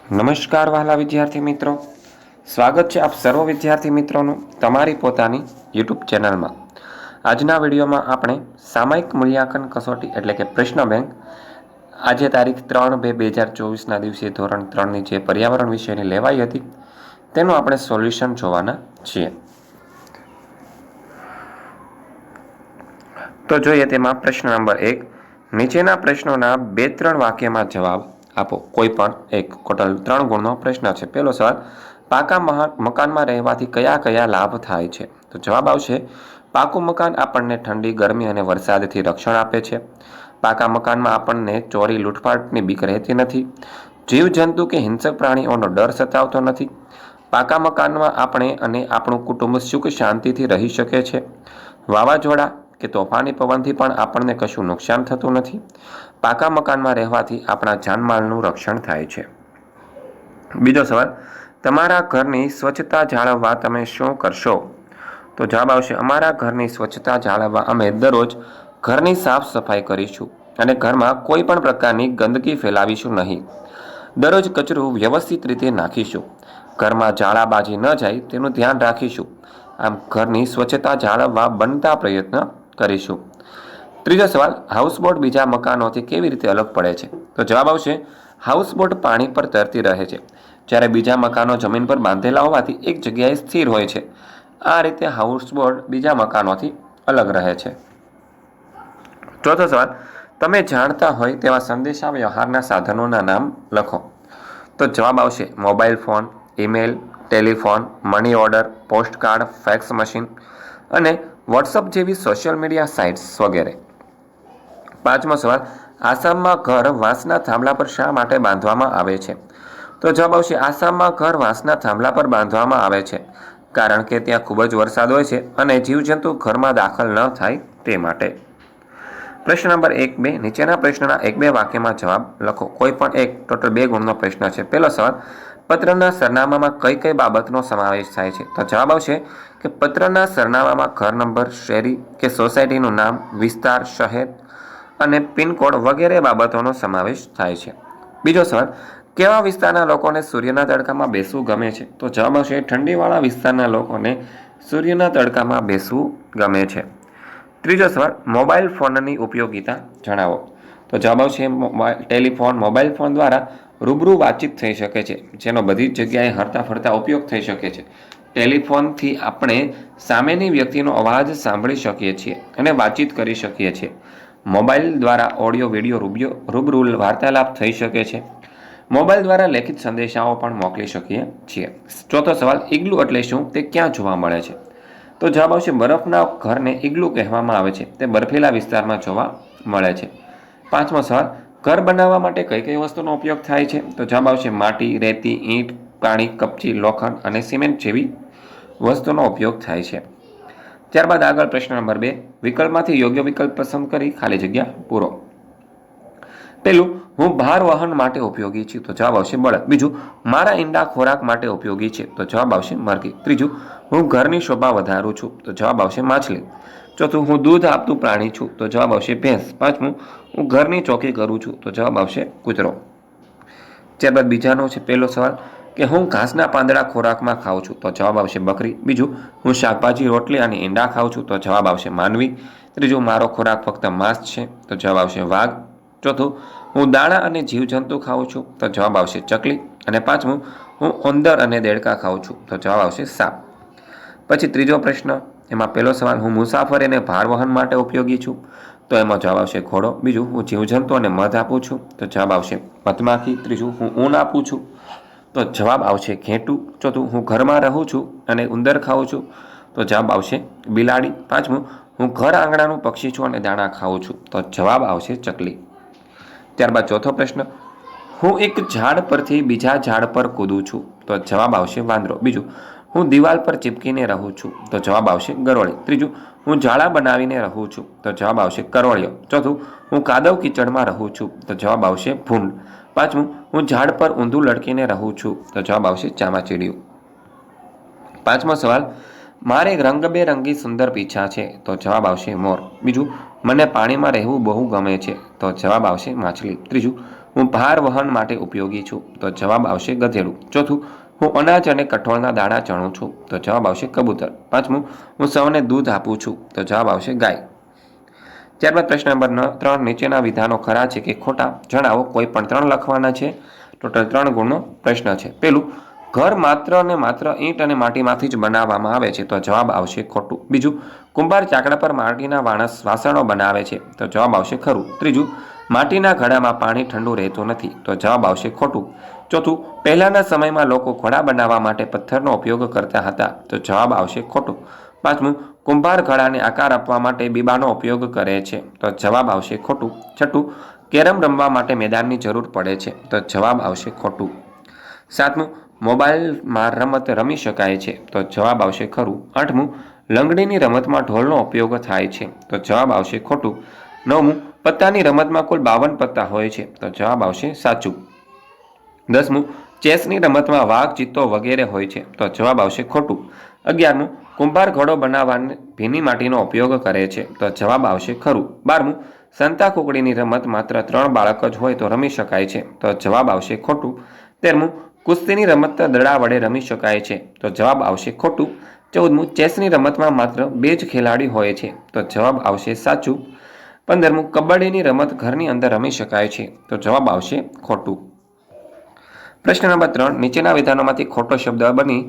નમસ્કાર વહાલા વિદ્યાર્થી મિત્રો, સ્વાગત છે આપ સર્વ વિદ્યાર્થી મિત્રોનું તમારી પોતાની યુટ્યુબ ચેનલમાં। આજના વિડીયોમાં આપણે સામયિક મૂલ્યાંકન કસોટી એટલે કે પ્રશ્ન બેંક આજે તારીખ 3/2/2024ના દિવસે ધોરણ 3ની જે પર્યાવરણ વિષયની લેવાઈ હતી તેનું આપણે સોલ્યુશન જોવાના છીએ। તો જોઈએ તેમાં પ્રશ્ન નંબર 1, નીચેના પ્રશ્નોના 2-3 વાક્યમાં જવાબ આપો। કોઈ પણ એક ટોટલ 3 ગુણનો પ્રશ્ન છે। પહેલો સવાલ, પાકા મકાનમાં રહેવાથી કયા કયા લાભ થાય છે? તો જવાબ આવશે, પાકું મકાન આપણને ઠંડી, ગરમી અને વરસાદથી રક્ષણ આપે છે। પાકા મકાનમાં આપણને ચોરી, લૂંટફાટની બીક રહેતી નથી। જીવજંતુ કે હિંસક પ્રાણીઓનો ડર સતાવતો નથી। પાકા મકાનમાં આપણે અને આપણું કુટુંબ સુખ શાંતિથી રહી શકે છે। વાવાઝોડા કે તોફાની પવનથી પણ આપણને કશું નુકસાન થતું નથી। પાકા મકાનમાં રહેવાથી આપણા જાનમાલનું રક્ષણ થાય છે। બીજો સવાલ, તમારા ઘરની સ્વચ્છતા જાળવવા તમે શું કરશો? તો જવાબ આવશે, અમારા ઘરની સ્વચ્છતા જાળવવા અમે દરરોજ ઘરની સાફ સફાઈ કરીશું અને ઘરમાં કોઈ પણ પ્રકારની ગંદકી ફેલાવીશું નહીં। દરરોજ કચરો વ્યવસ્થિત રીતે નાખીશું। ઘરમાં ઝાડાબાજી ન જાય તેનું ધ્યાન રાખીશું। આમ ઘરની સ્વચ્છતા જાળવવા બનતા પ્રયત્ન કરીશું। ત્રીજો સવાલ, હાઉસબોટ બીજા મકાનોથી કેવી રીતે અલગ પડે છે? તો જવાબ આવશે, હાઉસબોટ પાણી પર તરતી રહે છે, જ્યારે બીજા મકાનો જમીન પર બાંધેલા હોવાથી એક જગ્યાએ સ્થિર હોય છે। આ રીતે હાઉસબોટ બીજા મકાનોથી અલગ રહે છે। ચોથો સવાલ, તમે જાણતા હોય તેવા સંદેશા વ્યવહારના સાધનોના નામ લખો। તો જવાબ આવશે, mobile phone, email, telephone, money order, postcard, fax machine અને વોટ્સઅપ જેવી સોશિયલ મીડિયા સાઇટ્સ વગેરે। પાંચમો સવાલ, આસામમાં ઘર વાંસના થાંભલા પર શા માટે બાંધવામાં આવે છે? તો જવાબ આવશે, આસામમાં ઘર વાંસના થાંભલા પર બાંધવામાં આવે છે કારણ કે ત્યાં ખૂબ જ વરસાદ હોય છે અને જીવજંતુ ઘરમાં દાખલ ન થાય તે માટે। પ્રશ્ન નંબર 1-2, નીચેના પ્રશ્નના 1-2 વાક્યમાં જવાબ લખો। કોઈ પણ એક ટોટલ 2 ગુણનો પ્રશ્ન છે। પહેલો સવાલ, પત્રના સરનામામાં કઈ કઈ બાબતનો સમાવેશ થાય છે? તો જવાબ આવશે કે પત્રના સરનામામાં ઘર નંબર, શેરી કે સોસાયટીનું નામ, વિસ્તાર, શહેર અને પિનકોડ વગેરે બાબતોનો સમાવેશ થાય છે। બીજો સવાલ, કેવા વિસ્તારના લોકોને સૂર્યના તડકામાં બેસવું ગમે છે? તો જવાબ આવશે, ઠંડીવાળા વિસ્તારના લોકોને સૂર્યના તડકામાં બેસવું ગમે છે। ત્રીજો સવાલ, મોબાઈલ ફોનની ઉપયોગિતા જણાવો। તો જવાબ આવશે, ટેલિફોન, મોબાઈલ ફોન દ્વારા રૂબરૂ વાતચીત થઈ શકે છે, જેનો બધી જ જગ્યાએ હરતા ફરતા ઉપયોગ થઈ શકે છે। ટેલિફોનથી આપણે સામેની વ્યક્તિનો અવાજ સાંભળી શકીએ છીએ અને વાતચીત કરી શકીએ છીએ। મોબાઈલ દ્વારા ઓડિયો, વિડીયો, રૂબરૂ વાર્તાલાપ થઈ શકે છે। મોબાઈલ દ્વારા લેખિત સંદેશાઓ પણ મોકલી શકીએ છીએ। ચોથો સવાલ, ઇગ્લુ એટલે શું? તે ક્યાં જોવા મળે છે? તો જવાબ આવશે, બરફના ઘરને ઇગ્લુ કહેવામાં આવે છે, તે બર્ફીલા વિસ્તારમાં જોવા મળે છે। પાંચમો સવાલ, ઘર બનાવવા માટે કઈ કઈ વસ્તુનો ઉપયોગ થાય છે? તો જવાબ આવશે, માટી, રેતી, ઈંટ, પાણી, કપચી, લોખંડ અને સિમેન્ટ જેવી વસ્તુનો ઉપયોગ થાય છે। ત્યારબાદ આગળ પ્રશ્ન નંબર 2, વિકલ્પમાંથી યોગ્ય વિકલ્પ પસંદ કરી ખાલી જગ્યા પૂરો। પહેલું, હું ભાર વહન માટે ઉપયોગી છું, તો જવાબ આવશે બળદ। બીજું, મારા ઈંડા ખોરાક માટે ઉપયોગી છે, તો જવાબ આવશે મરઘી। ત્રીજું, હું ઘરની શોભા વધારું છું, તો જવાબ આવશે માછલી। ચોથું, હું દૂધ આપતું પ્રાણી છું, તો જવાબ આવશે ભેંસ। પાંચમું, હું ઘરની ચોકી કરું છું, તો જવાબ આવશે કૂતરો। ત્યારબાદ બીજાનો છે પહેલો સવાલ કે હું ઘાસના પાંદડા ખોરાકમાં ખાઉં છું, તો જવાબ આવશે બકરી। બીજું, હું શાકભાજી, રોટલી અને ઈંડા ખાઉં છું, તો જવાબ આવશે માનવી। ત્રીજું, મારો ખોરાક ફક્ત માંસ છે, તો જવાબ આવશે વાઘ। ચોથું, હું દાણા અને જીવજંતુ ખાઉં છું, તો જવાબ આવશે ચકલી। અને પાંચમું, હું ઉંદર અને દેડકા ખાઉં છું, તો જવાબ આવશે સાપ। પછી ત્રીજો પ્રશ્ન, એમાં પહેલો સવાલ, હું મુસાફરી અને ભાર વહન માટે ઉપયોગી છું, તો એમાં જવાબ આવશે ઘોડો। બીજું, હું જીવજંતુ અને મધ આપું છું, તો જવાબ આવશે મધમાખી। ત્રીજું, હું ઊન આપું છું, તો જવાબ આવશે ઘેટું। ચોથું, હું ઘરમાં રહું છું અને ઉંદર ખાઉં છું, તો જવાબ આવશે બિલાડી। પાંચમું, હું ઘર આંગણાનું પક્ષી છું અને દાણા ખાઉં છું, તો જવાબ આવશે ચકલી। ત્યારબાદ ચોથો પ્રશ્ન, હું એક ઝાડ પરથી બીજા ઝાડ પર કૂદું છું, તો જવાબ આવશે વાંદરો। બીજું, હું દિવાલ પર ચીપકીને રહું છું, તો જવાબ આવશે ગરોળી। ત્રીજું, હું જાળા બનાવીને રહું છું, તો જવાબ આવશે કરોળિયો। ચોથું, હું કાદવ કીચડમાં રહું છું, તો જવાબ આવશે ભૂંડ। પાંચમું, હું ઝાડ પર ઊંધું લટકીને રહું છું, તો જવાબ આવશે ચામાચીડિયું। પાંચમો સવાલ, મારે રંગબેરંગી સુંદર પીંછા છે, તો જવાબ આવશે મોર। બીજું, મને પાણીમાં રહેવું બહુ ગમે છે, તો જવાબ આવશે માછલી। ત્રીજું, હું ભાર વહન માટે ઉપયોગી છું, તો જવાબ આવશે ગધેડું. ચોથું, હું અનાજ અને કઠોળના દાણા ચણું છું, તો જવાબ આવશે કબૂતર. પાંચમું, હું સૌને દૂધ આપું છું, તો જવાબ આવશે ગાય. ત્યારબાદ પ્રશ્ન નંબર 3, નીચેના વિધાનો ખરા છે કે ખોટા જણાવો. કોઈ પણ 3 લખવાના છે. ટોટલ 3 ગુણનો પ્રશ્ન છે. પેલું, ઘર માત્ર ને માત્ર ઈંટ અને માટીમાંથી જ બનાવવામાં આવે છે, તો જવાબ આવશે ખોટું. બીજું, કુંભાર ચાકડા પર માટીના વાસણો બનાવે છે, તો જવાબ આવશે ખરું. ત્રીજું, માટીના ઘડામાં પાણી ઠંડુ રહેતું નથી, તો જવાબ આવશે ખોટું. ચોથું, પહેલાના સમયમાં લોકો ઘોડા બનાવવા માટે પથ્થરનો ઉપયોગ કરતા હતા, તો જવાબ આવશે ખોટું. પાંચમું, કુંભાર ઘડાને આકાર આપવા માટે બીબાનો ઉપયોગ કરે છે, તો જવાબ આવશે ખોટું. છઠ્ઠું, કેરમ રમવા માટે મેદાનની જરૂર પડે છે, તો જવાબ આવશે ખોટું. સાતમું, મોબાઈલમાં રમત રમી શકાય છે, તો જવાબ આવશે ખરું. આઠમું, લંગડીની રમતમાં ઢોલનો ઉપયોગ થાય છે, તો જવાબ આવશે ખોટું. નવમું, પત્તાની રમતમાં કુલ 52 પત્તા હોય છે, તો જવાબ આવશે સાચું. 10મું, ચેસની રમતમાં વાઘ, ચિત્તો વગેરે હોય છે, તો જવાબ આવશે ખોટું. 11મું, કુંભાર ઘડો બનાવવાને ભીની માટીનો ઉપયોગ કરે છે, તો જવાબ આવશે ખરું. 12મું, સંતા કુકડીની રમત માત્ર 3 બાળક જ હોય તો રમી શકાય છે, તો જવાબ આવશે ખોટું. 13મું, કુસ્તીની રમત દડા વડે રમી શકાય છે, તો જવાબ આવશે ખોટું. 14મું, ચેસની રમતમાં માત્ર 2 જ ખેલાડી હોય છે, તો જવાબ આવશે સાચું. 15મું, કબડ્ડીની રમત ઘરની અંદર રમી શકાય છે, તો જવાબ આવશે ખોટું. પ્રશ્ન નંબર 3, નીચેના વિધાનોમાંથી ખોટો શબ્દ બની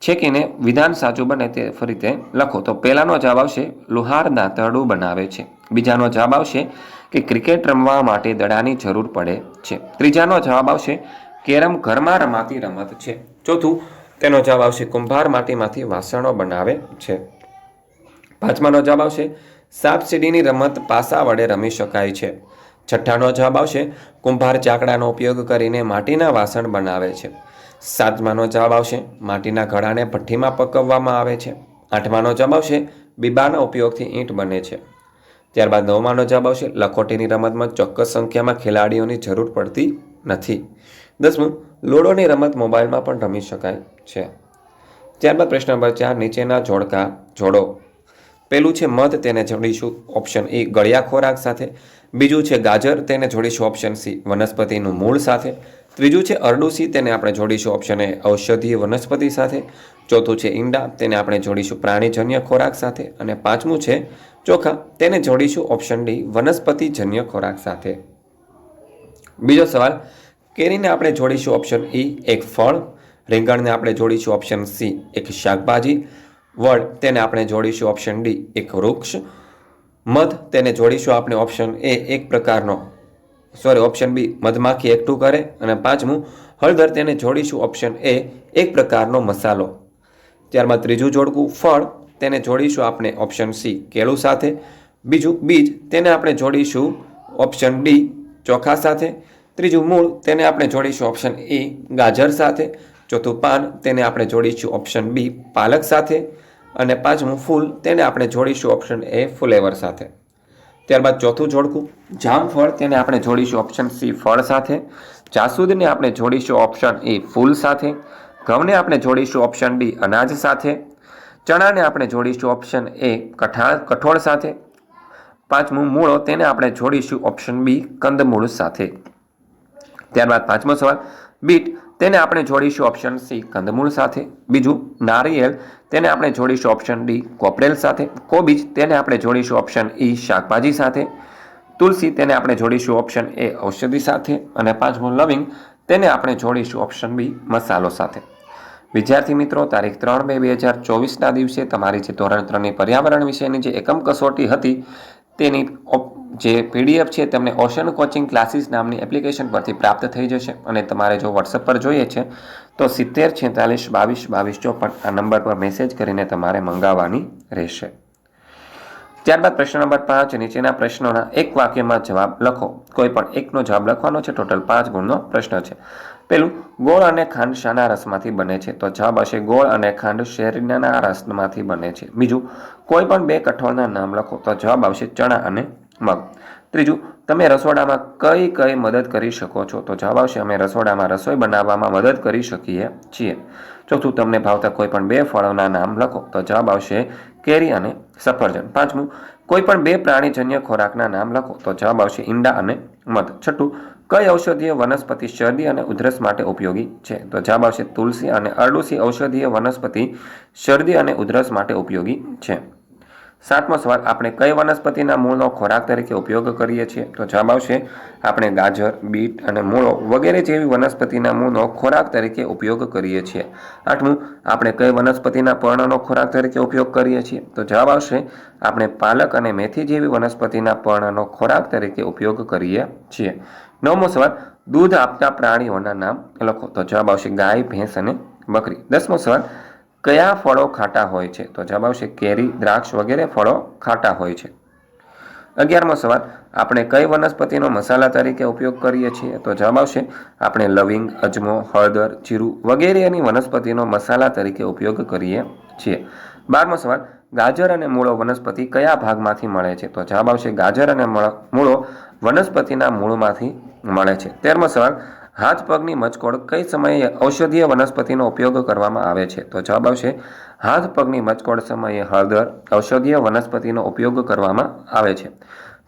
છેકીને વિધાન સાચું બને તે ફરી રીતે લખો. તો પહેલાનો જવાબ આવશે લુહાર દાંતરડું બનાવે છે. બીજાનો જવાબ આવશે કે ક્રિકેટ રમવા માટે દડાની જરૂર પડે છે. ત્રીજાનો જવાબ આવશે કેરમ ઘરમાં રમાતી રમત છે. ચોથું, તેનો જવાબ આવશે કુંભાર માટીમાંથી વાસણો બનાવે છે. પાંચમાનો જવાબ આવશે સાપ સીડીની રમત પાસા વડે રમી શકાય છે. છઠ્ઠાનો જવાબ આવશે કુંભાર ચાકડાનો ઉપયોગ કરીને માટીના વાસણ બનાવે છે. સાતમાનો જવાબ આવશે માટીના ઘડાને ભઠ્ઠીમાં પકવવામાં આવે છે. આઠમાનો જવાબ આવશે બીબાના ઉપયોગથી ઈંટ બને છે. ત્યારબાદ 9માનો જવાબ આવશે લખોટીની રમતમાં ચોક્કસ સંખ્યામાં ખેલાડીઓની જરૂર પડતી નથી. 10મું, લૂડોની રમત મોબાઈલમાં પણ રમી શકાય છે. ત્યારબાદ પ્રશ્ન નંબર 4, નીચેના જોડકા જોડો. પહેલું છે મધ, તેને જોડીશું ઓપ્શન એ ગળ્યા ખોરાક સાથે. બીજું છે ગાજર, તેને જોડીશું ઓપ્શન સી વનસ્પતિનું મૂળ સાથે. ત્રીજું છે અરડુસી, તેને આપણે જોડીશું ઓપ્શન એ ઔષધીય વનસ્પતિ સાથે. ચોથું છે ઈંડા, તેને આપણે જોડીશું પ્રાણીજન્ય ખોરાક સાથે. અને પાંચમું છે ચોખા, તેને જોડીશું ઓપ્શન ડી વનસ્પતિજન્ય ખોરાક સાથે. બીજો સવાલ, કેરીને આપણે જોડીશું ઓપ્શન ઈ એક ફળ. રીંગણને આપણે જોડીશું ઓપ્શન સી એક શાકભાજી. વડ, તેને આપણે જોડીશું ઓપ્શન ડી એક વૃક્ષ. મધ, તેને જોડીશું આપણે ઓપ્શન એ એક પ્રકારનો ઓપ્શન બી મધમાખી એકઠું કરે. અને પાંચમું હળદર, તેને જોડીશું ઓપ્શન એ એક પ્રકારનો મસાલો. ત્યારબાદ ત્રીજું જોડકું ફળ, તેને જોડીશું આપણે ઓપ્શન સી કેળું સાથે. બીજું બીજ, તેને આપણે જોડીશું ઓપ્શન ડી ચોખા સાથે. ત્રીજું મૂળ, તેને આપણે જોડીશું ઓપ્શન એ ગાજર સાથે. ચોથું પાન, તેને આપણે જોડીશું ઓપ્શન બી પાલક સાથે. અને પાંચમું ફૂલ, તેને આપણે જોડીશું ઓપ્શન એ ફુલેવર સાથે. ત્યારબાદ ચોથું જોડકું જામફળ, તેને આપણે જોડીશું ઓપ્શન સી ફળ સાથે. જાસૂદને આપણે જોડીશું ઓપ્શન એ ફૂલ સાથે. ઘઉંને આપણે જોડીશું ઓપ્શન ડી અનાજ સાથે. ચણાને આપણે જોડીશું ઓપ્શન એ કઠોળ સાથે. પાંચમું મૂળો, તેને આપણે જોડીશું ઓપ્શન બી કંદમૂળ સાથે. ત્યારબાદ પાંચમો સવાલ, બીટ, તેને આપણે જોડીશું ઓપ્શન સી કંદમૂળ સાથે. બીજું નારિયેળ, તેને આપણે જોડીશું ઓપ્શન ડી કોપરેલ સાથે. કોબીજ, તેને આપણે જોડીશું ઓપ્શન ઈ શાકભાજી સાથે. તુલસી, તેને આપણે જોડીશું ઓપ્શન એ ઔષધિ સાથે. અને પાંચમું લવિંગ, તેને આપણે જોડીશું ઓપ્શન બી મસાલો સાથે. વિદ્યાર્થી મિત્રો, તારીખ 3/2/2024ના દિવસે તમારી જે ધોરણ 3ની પર્યાવરણ વિષયની જે એકમ કસોટી હતી તેની જે PDF છે તમને ઓશન કોચિંગ ક્લાસીસ નામની એપ્લિકેશન પરથી પ્રાપ્ત થઈ જશે. અને તમારે જો વોટ્સઅપ પર જોઈએ છે તો 7046222254 આ નંબર પર મેસેજ કરીને તમારે મંગાવવાની રહેશે. ત્યારબાદ પ્રશ્ન નંબર 5, નીચેના પ્રશ્નોના એક વાક્યમાં જવાબ લખો. કોઈ પણ એકનો જવાબ લખવાનો છે. ટોટલ 5 ગુણનો પ્રશ્ન છે. પેલું, ગોળ અને ખાંડ શાના રસમાંથી બને છે? તો જવાબ હશે ગોળ અને ખાંડ શેરડીના રસમાંથી બને છે. બીજું, કોઈ પણ 2 કઠોળના નામ લખો. તો જવાબ આવશે ચણા અને મગ. ત્રીજું, તમે રસોડામાં કઈ કઈ મદદ કરી શકો છો? તો જવાબ આવશે અમે રસોડામાં રસોઈ બનાવવામાં મદદ કરી શકીએ છીએ. ચોથું, તમને ભાવતા કોઈ પણ 2 ફળોના નામ લખો. તો જવાબ આવશે કેરી અને સફરજન. પાંચમું, કોઈ પણ 2 પ્રાણીજન્ય ખોરાકના નામ લખો. તો જવાબ આવશે ઈંડા અને મધ. છઠ્ઠું, કઈ ઔષધીય વનસ્પતિ શરદી અને ઉધરસ માટે ઉપયોગી છે? તો જવાબ આવશે તુલસી અને અરડુસી ઔષધીય વનસ્પતિ શરદી અને ઉધરસ માટે ઉપયોગી છે. 7મો સવાલ, આપણે કઈ વનસ્પતિના મૂળનો ખોરાક તરીકે ઉપયોગ કરીએ છીએ? તો જવાબ આવશે આપણે ગાજર, બીટ અને મૂળો વગેરે જેવી વનસ્પતિના મૂળનો ખોરાક તરીકે ઉપયોગ કરીએ છીએ. 8મું, આપણે કઈ વનસ્પતિના પર્ણનો ખોરાક તરીકે ઉપયોગ કરીએ છીએ? તો જવાબ આવશે આપણે પાલક અને મેથી જેવી વનસ્પતિના પર્ણનો ખોરાક તરીકે ઉપયોગ કરીએ છીએ. 9મો સવાલ, દૂધ આપતા પ્રાણીઓના નામ લખો. તો જવાબ આવશે ગાય, ભેંસ અને બકરી. 10મો સવાલ, કયા ફળો ખાટા હોય છે? તો જવાબ આવશે કેરી, દ્રાક્ષ વગેરે ફળો ખાટા હોય છે. 11મો સવાલ, આપણે કઈ વનસ્પતિનો મસાલા તરીકે ઉપયોગ કરીએ છીએ? તો જવાબ આવશે આપણે લવિંગ, અજમો, હળદર, જીરું વગેરેની વનસ્પતિનો મસાલા તરીકે ઉપયોગ કરીએ છીએ. 12મો સવાલ, ગાજર અને મૂળો વનસ્પતિ કયા ભાગમાંથી મળે છે? તો જવાબ આવશે ગાજર અને મૂળો વનસ્પતિના મૂળમાંથી મળે છે. 13મો સવાલ, હાથ પગની મચકોડ કઈ સમયે ઔષધીય વનસ્પતિનો ઉપયોગ કરવામાં આવે છે? તો જવાબ આવશે હાથ પગની મચકોડ સમયે હળદર ઔષધીય વનસ્પતિનો ઉપયોગ કરવામાં આવે છે.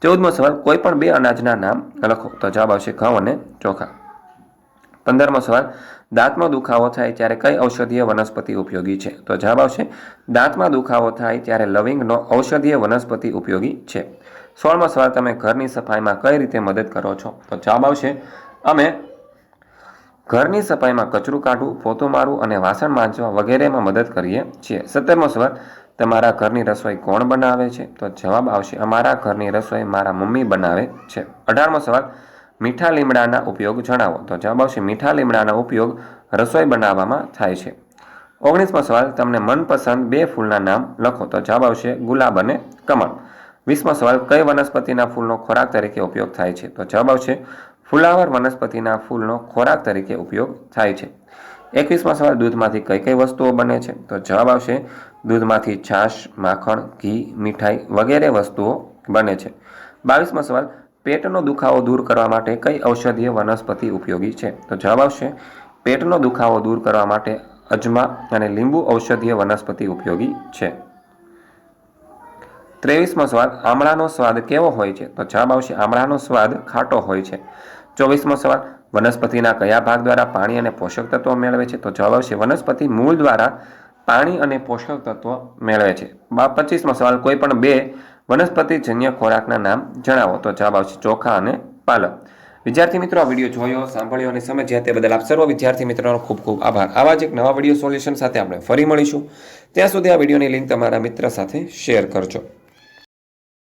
14મો સવાલ, કોઈ પણ બે અનાજના નામ લખો. તો જવાબ આવશે ઘઉં અને ચોખા. 15મો સવાલ, દાંતમાં દુખાવો થાય ત્યારે કઈ ઔષધીય વનસ્પતિ ઉપયોગી છે? તો જવાબ આવશે દાંતમાં દુખાવો થાય ત્યારે લવિંગનો ઔષધીય વનસ્પતિ ઉપયોગી છે. 16મો સવાલ, તમે ઘરની સફાઈમાં કઈ રીતે મદદ કરો છો? તો જવાબ આવશે અમે ઘરની સફાઈમાં કચરું કાઢવું, પોતું મારવું અને વાસણ માંજવા વગેરેમાં મદદ કરીએ છીએ. 17મો સવાલ, તમારા ઘરની રસોઈ કોણ બનાવે છે? તો જવાબ આવશે અમારા ઘરની રસોઈ મારા મમ્મી બનાવે છે. 18મો સવાલ, મીઠા લીમડાના ઉપયોગ જણાવો. તો જવાબ આવશે મીઠા લીમડાનો ઉપયોગ રસોઈ બનાવવામાં થાય છે. 19મો સવાલ, તમને મનપસંદ બે ફૂલના નામ લખો. તો જવાબ આવશે ગુલાબ અને કમળ. 20મો સવાલ, કઈ વનસ્પતિના ફૂલનો ખોરાક તરીકે ઉપયોગ થાય છે? તો જવાબ આવશે ફુલાવર વનસ્પતિના ફૂલનો ખોરાક તરીકે ઉપયોગ થાય છે. 21મો સવાલ, દૂધમાંથી કઈ કઈ વસ્તુઓ બને છે? તો જવાબ આવશે દૂધમાંથી છાશ, માખણ, ઘી, મીઠાઈ વગેરે વસ્તુઓ બને છે. 22મો સવાલ, પેટનો દુખાવો દૂર કરવા માટે કઈ ઔષધીય વનસ્પતિ ઉપયોગી છે? તો જવાબ આવશે પેટનો દુખાવો દૂર કરવા માટે અજમા અને લીંબુ ઔષધીય વનસ્પતિ ઉપયોગી છે. 23મો સવાલ, આમળાનો સ્વાદ કેવો હોય છે? તો જવાબ આવશે આમળાનો સ્વાદ ખાટો હોય છે. 24મો સવાલ, વનસ્પતિના કયા ભાગ દ્વારા પાણી અને પોષક તત્વો મેળવે છે? તો જવાબ આવશે વનસ્પતિ મૂળ દ્વારા પાણી અને પોષક તત્વો મેળવે છે. 25મો સવાલ, કોઈ પણ બે વનસ્પતિજન્ય ખોરાકના નામ જણાવો. તો જવાબ આવશે ચોખા અને પાલક. વિદ્યાર્થી મિત્રો, આ વિડીયો જોયો, સાંભળ્યો અને સમજ્યા તે બદલ આપ સર્વ વિદ્યાર્થી મિત્રોનો ખૂબ ખૂબ આભાર. આવા જ એક નવા વિડીયો સોલ્યુશન સાથે આપણે ફરી મળીશું. ત્યાં સુધી આ વિડીયોની લિંક તમારા મિત્ર સાથે શેર કરજો.